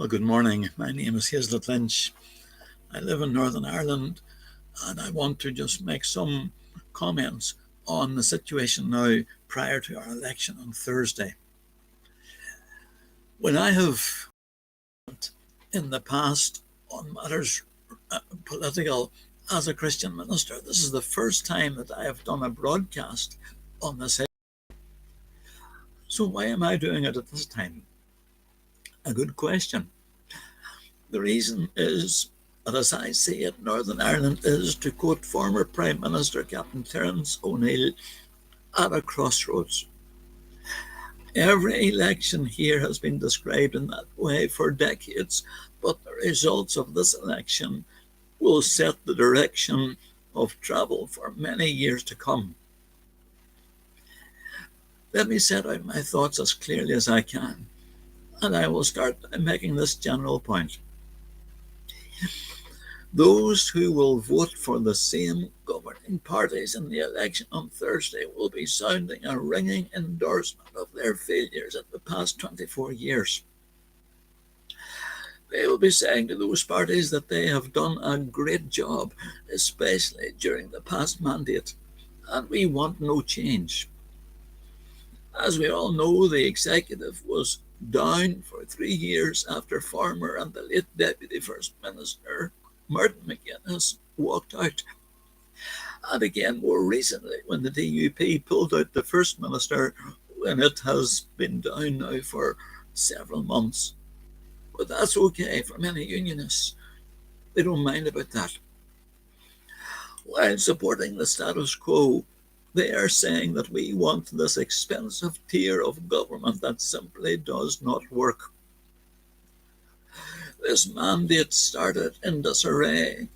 Well, good morning. My name is Hazlet Lynch. I live in Northern Ireland and I want to just make some comments on the situation now prior to our election on Thursday. When I have in the past on matters political as a Christian minister, this is the first time that I have done a broadcast on this. So why am I doing it at this time? A good question. The reason is that, as I see it, Northern Ireland is, to quote former Prime Minister Captain Terence O'Neill, at a crossroads. Every election here has been described in that way for decades, but the results of this election will set the direction of travel for many years to come. Let me set out my thoughts as clearly as I can, and I will start by making this general point. Those who will vote for the same governing parties in the election on Thursday will be sounding a ringing endorsement of their failures in the past 24 years. They will be saying to those parties that they have done a great job, especially during the past mandate, and we want no change. As we all know, the executive was down for 3 years after former and the late Deputy First Minister Martin McGuinness walked out. And again, more recently, when the DUP pulled out the First Minister, when it has been down now for several months. But that's okay for many unionists. They don't mind about that. While supporting the status quo, they are saying that we want this expensive tier of government that simply does not work. This mandate started in disarray,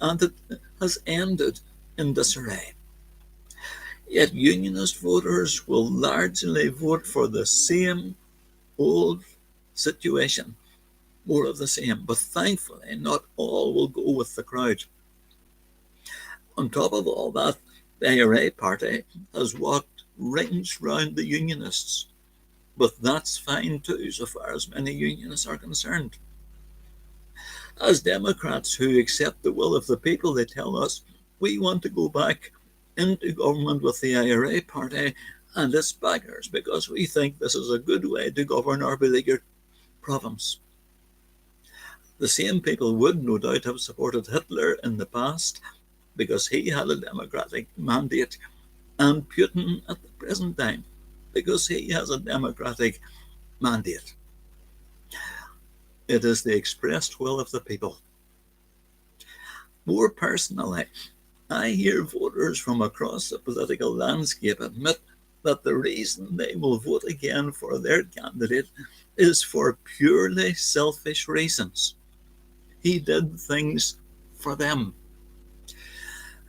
and it has ended in disarray. Yet unionist voters will largely vote for the same old situation, more of the same, but thankfully not all will go with the crowd. On top of all that, the IRA party has walked rings round the unionists, but that's fine too, so far as many unionists are concerned. As Democrats who accept the will of the people, they tell us we want to go back into government with the IRA party and its backers because we think this is a good way to govern our beleaguered province. The same people would no doubt have supported Hitler in the past because he had a democratic mandate, and Putin at the present time because he has a democratic mandate. It is the expressed will of the people. More personally, I hear voters from across the political landscape admit that the reason they will vote again for their candidate is for purely selfish reasons. He did things for them.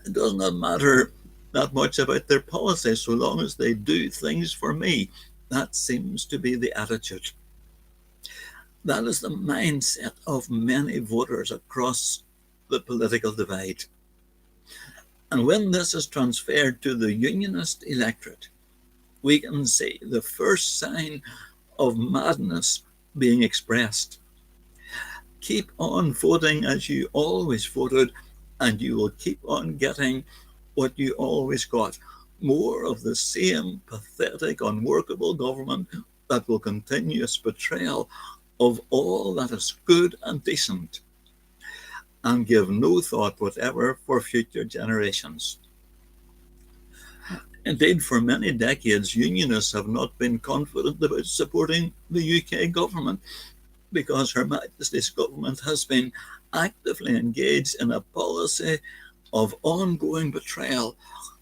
It does not matter that much about their policy so long as they do things for me. That seems to be the attitude. That is the mindset of many voters across the political divide. And when this is transferred to the unionist electorate, we can see the first sign of madness being expressed. Keep on voting as you always voted, and you will keep on getting what you always got. More of the same pathetic, unworkable government that will continue its betrayal of all that is good and decent, and give no thought whatever for future generations. Indeed, for many decades, unionists have not been confident about supporting the UK government because Her Majesty's government has been actively engaged in a policy of ongoing betrayal,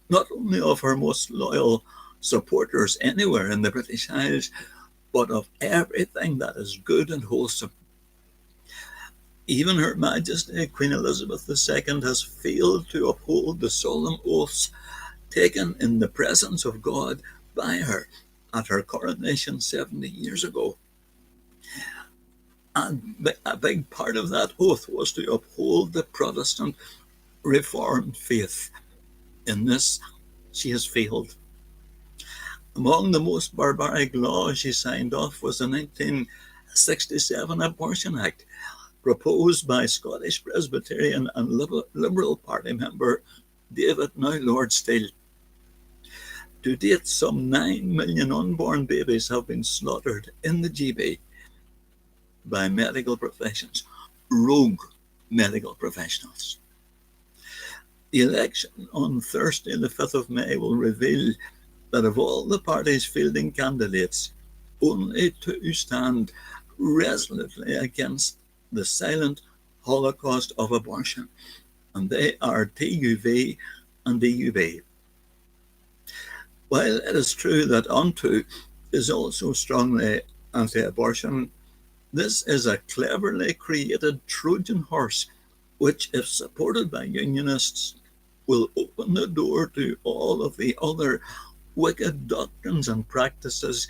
not only of her most loyal supporters anywhere in the British Isles, but of everything that is good and wholesome. Even Her Majesty Queen Elizabeth II has failed to uphold the solemn oaths taken in the presence of God by her at her coronation 70 years ago. And a big part of that oath was to uphold the Protestant Reformed faith. In this, she has failed. Among the most barbaric laws she signed off was the 67 Abortion Act, proposed by Scottish Presbyterian and Liberal Party member David Now Lord Steele. To date, some 9 million unborn babies have been slaughtered in the GB by medical professions, rogue medical professionals. The election on Thursday, the 5th of May, will reveal that of all the parties fielding candidates, only two stand resolutely against the silent holocaust of abortion, and they are TUV and DUP. While it is true that Onto is also strongly anti-abortion, this is a cleverly created Trojan horse which, if supported by unionists, will open the door to all of the other wicked doctrines and practices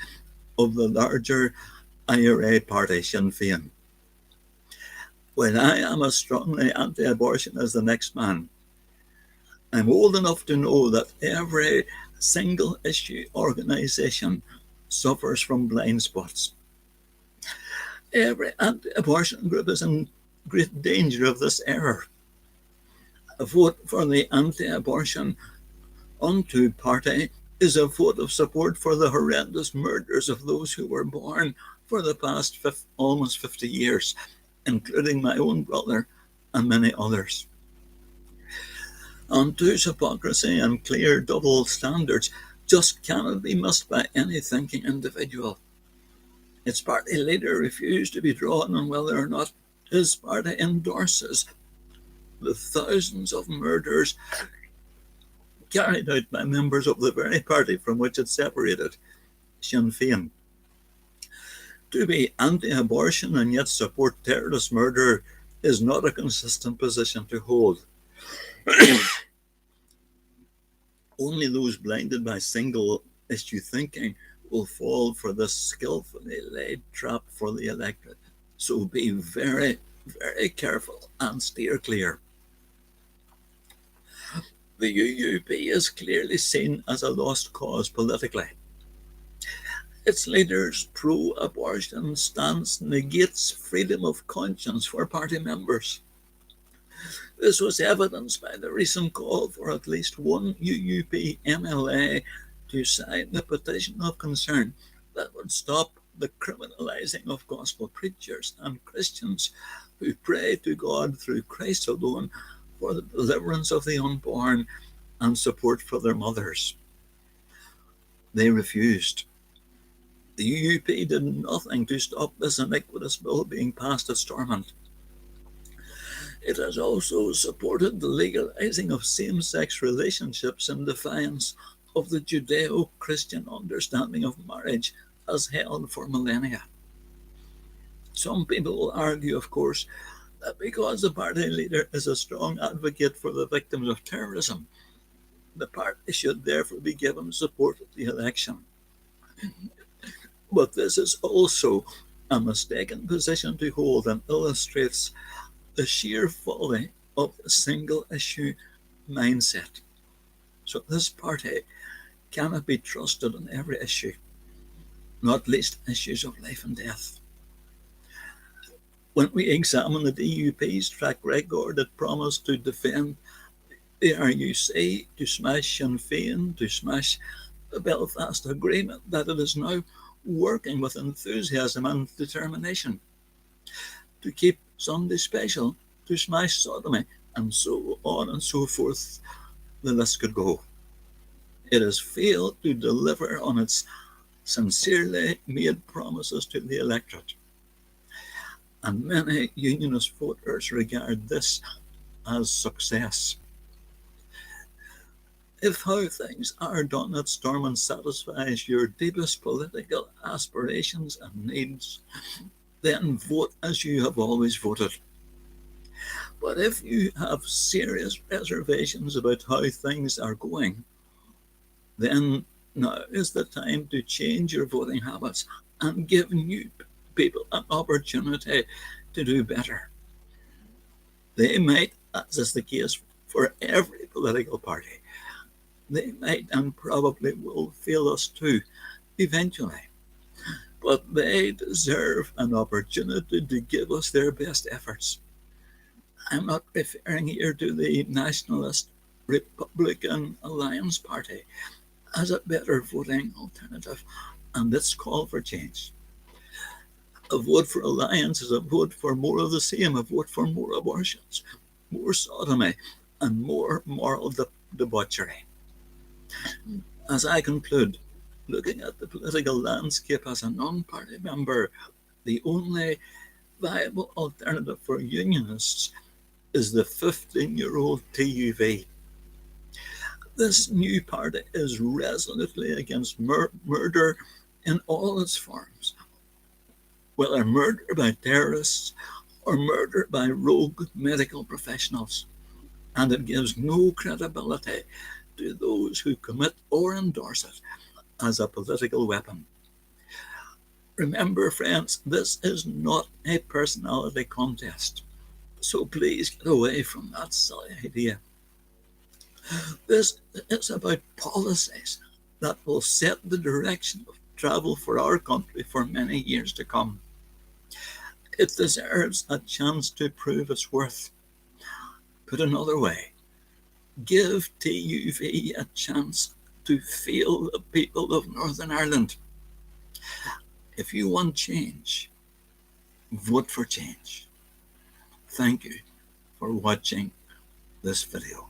of the larger IRA party, Sinn Féin. When I am as strongly anti-abortion as the next man, I'm old enough to know that every single issue organisation suffers from blind spots. Every anti-abortion group is in great danger of this error. A vote for the anti-abortion Onto party is a vote of support for the horrendous murders of those who were born for the past almost 50 years, including my own brother and many others. Onto's hypocrisy and clear double standards just cannot be missed by any thinking individual. Its party leader refused to be drawn on whether or not his party endorses the thousands of murders carried out by members of the very party from which it separated, Sinn Féin. To be anti-abortion and yet support terrorist murder is not a consistent position to hold. Only those blinded by single issue thinking will fall for this skillfully laid trap for the electorate. So be very, very careful and steer clear. The UUP is clearly seen as a lost cause politically. Its leader's pro-abortion stance negates freedom of conscience for party members. This was evidenced by the recent call for at least one UUP MLA to sign the petition of concern that would stop the criminalising of gospel preachers and Christians who pray to God through Christ alone for the deliverance of the unborn and support for their mothers. They refused. The UUP did nothing to stop this iniquitous bill being passed at Stormont. It has also supported the legalising of same-sex relationships in defiance of the Judeo-Christian understanding of marriage as held for millennia. Some people will argue, of course, that because the party leader is a strong advocate for the victims of terrorism, the party should therefore be given support at the election. But this is also a mistaken position to hold and illustrates the sheer folly of the single issue mindset. So this party cannot be trusted on every issue, not least issues of life and death. When we examine the DUP's track record, it promised to defend the RUC, to smash Sinn Féin, to smash the Belfast Agreement, that it is now working with enthusiasm and determination to keep Sunday Special, to smash sodomy, and so on and so forth. The list could go. It has failed to deliver on its sincerely made promises to the electorate. And many unionist voters regard this as success. If how things are done at Stormont satisfies your deepest political aspirations and needs, then vote as you have always voted. But if you have serious reservations about how things are going, then now is the time to change your voting habits and give new people an opportunity to do better. They might, as is the case for every political party, they might and probably will fail us too, eventually. but they deserve an opportunity to give us their best efforts. I'm not referring here to the Nationalist Republican Alliance Party as a better voting alternative, and its call for change. A vote for alliance is a vote for more of the same, a vote for more abortions, more sodomy, and more moral debauchery. As I conclude, looking at the political landscape as a non party member, the only viable alternative for unionists is the 15-year-old TUV. This new party is resolutely against murder in all its forms, whether murder by terrorists or murder by rogue medical professionals, and it gives no credibility to those who commit or endorse it as a political weapon. Remember, friends, this is not a personality contest, so please get away from that silly idea. This is about policies that will set the direction of travel for our country for many years to come. It deserves a chance to prove its worth. Put another way, give TUV a chance to feel the people of Northern Ireland. If you want change, vote for change. Thank you for watching this video.